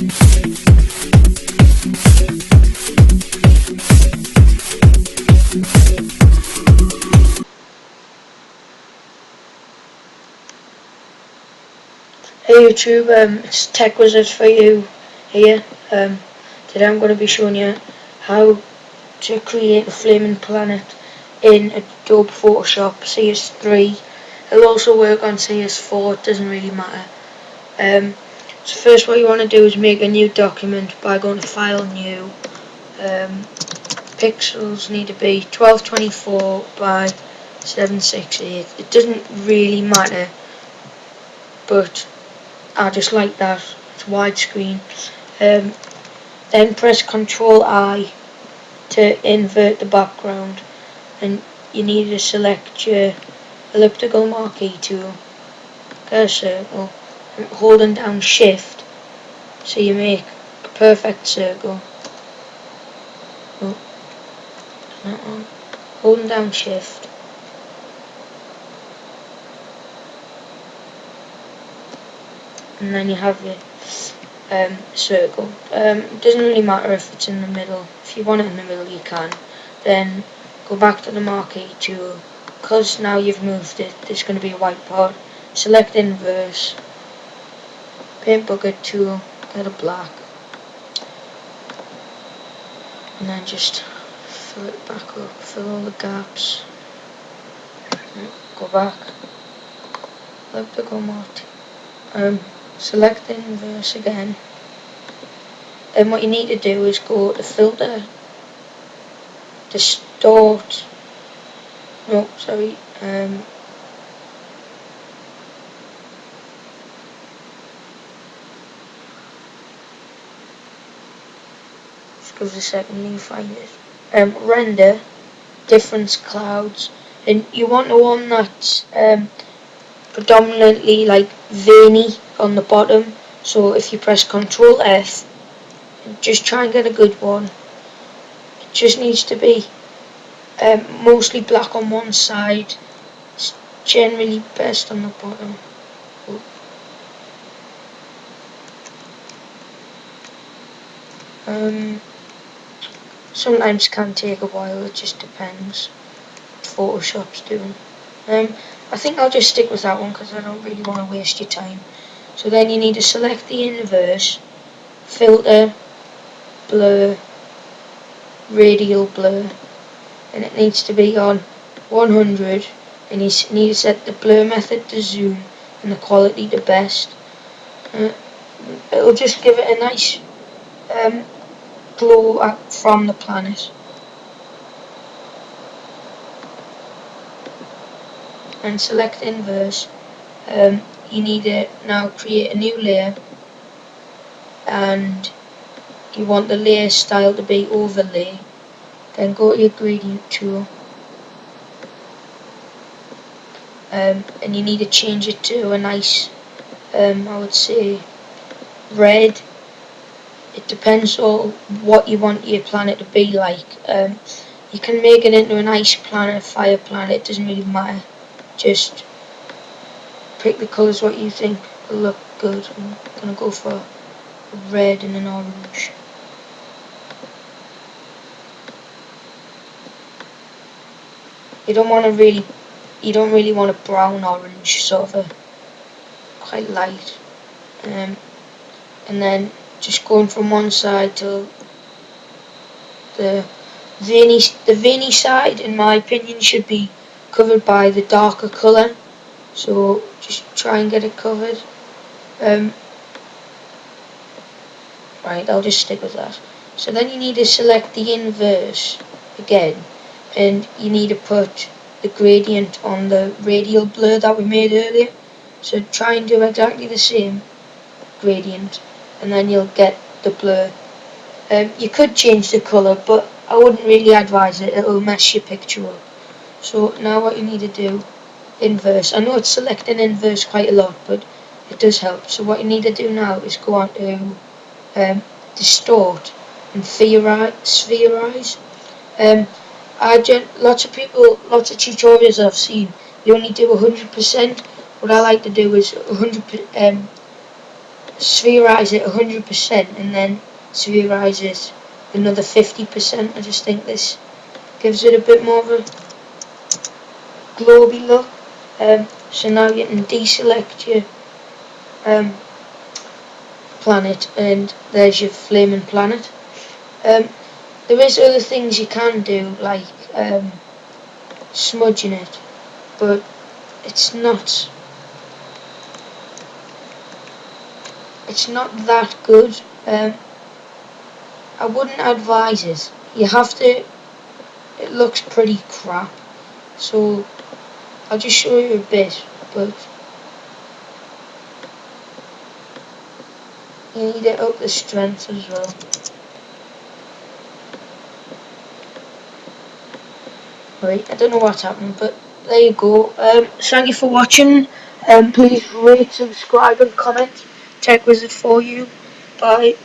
Hey YouTube, it's Tech Wizard for you here. Today I'm going to be showing you how to create a flaming planet in Adobe PhotoShop CS3. It'll also work on CS4, it doesn't really matter. So first what you want to do is make a new document by going to File, New. Pixels need to be 1224 by 768. It doesn't really matter, but I just like that. It's widescreen. Then press Ctrl I to invert the background, and you need to select your elliptical marquee tool, get a circle, and holding down Shift so you make a perfect circle. That one. Holding down Shift. And then you have your circle. It doesn't really matter if it's in the middle. If you want it in the middle, you can. Then go back to the marquee tool. Because now you've moved it, there's going to be a white part. Select inverse. Paint bucket tool. Get a black. And then just fill it back up. Fill all the gaps. Go back. Elliptical marquee. Select the inverse again, and what you need to do is go to filter, distort, just give us a second and you find it. Render, difference clouds, and you want the one that's predominantly like veiny on the bottom. So if you press Ctrl F, just try and get a good one. It just needs to be mostly black on one side. It's generally best on the bottom. Sometimes can take a while, it just depends what Photoshop's doing. I think I'll just stick with that one because I don't really want to waste your time. So then you need to select the inverse, filter, blur, radial blur, and it needs to be on 100, and you need to set the blur method to zoom and the quality to best. It'll just give it a nice glow from the planet. And select inverse. You need to now create a new layer, and you want the layer style to be overlay. Then go to your gradient tool, and you need to change it to a nice, I would say, red. It depends on what you want your planet to be like. You can make it into a nice planet, a fire planet, it doesn't really matter. Just pick the colours what you think will look good. I'm gonna go for a red and an orange. You don't really want a brown orange, sort of a quite light. And then just going from one side to the veiny side, in my opinion, should be covered by the darker colour. So just try and get it covered. Right, I'll just stick with that. So then you need to select the inverse again, and you need to put the gradient on the radial blur that we made earlier. So try and do exactly the same gradient, and then you'll get the blur. You could change the colour, but I wouldn't really advise it, it'll mess your picture up. So now what you need to do, inverse. I know it's selecting inverse quite a lot, but it does help. So what you need to do now is go on to distort and spherize. Lots of tutorials I've seen, you only do 100%. What I like to do is spherize it 100% and then spherize it another 50%. I just think this gives it a bit more of a globy look. So now you can deselect your planet, and there's your flaming planet. There is other things you can do, like smudging it, but it's not that good. I wouldn't advise it. You have to. It looks pretty crap, so I'll just show you a bit, but you need to up the strength as well. Right, I don't know what's happened, but there you go. Thank you for watching. Please rate, subscribe and comment. Tech Wizard for you. Bye.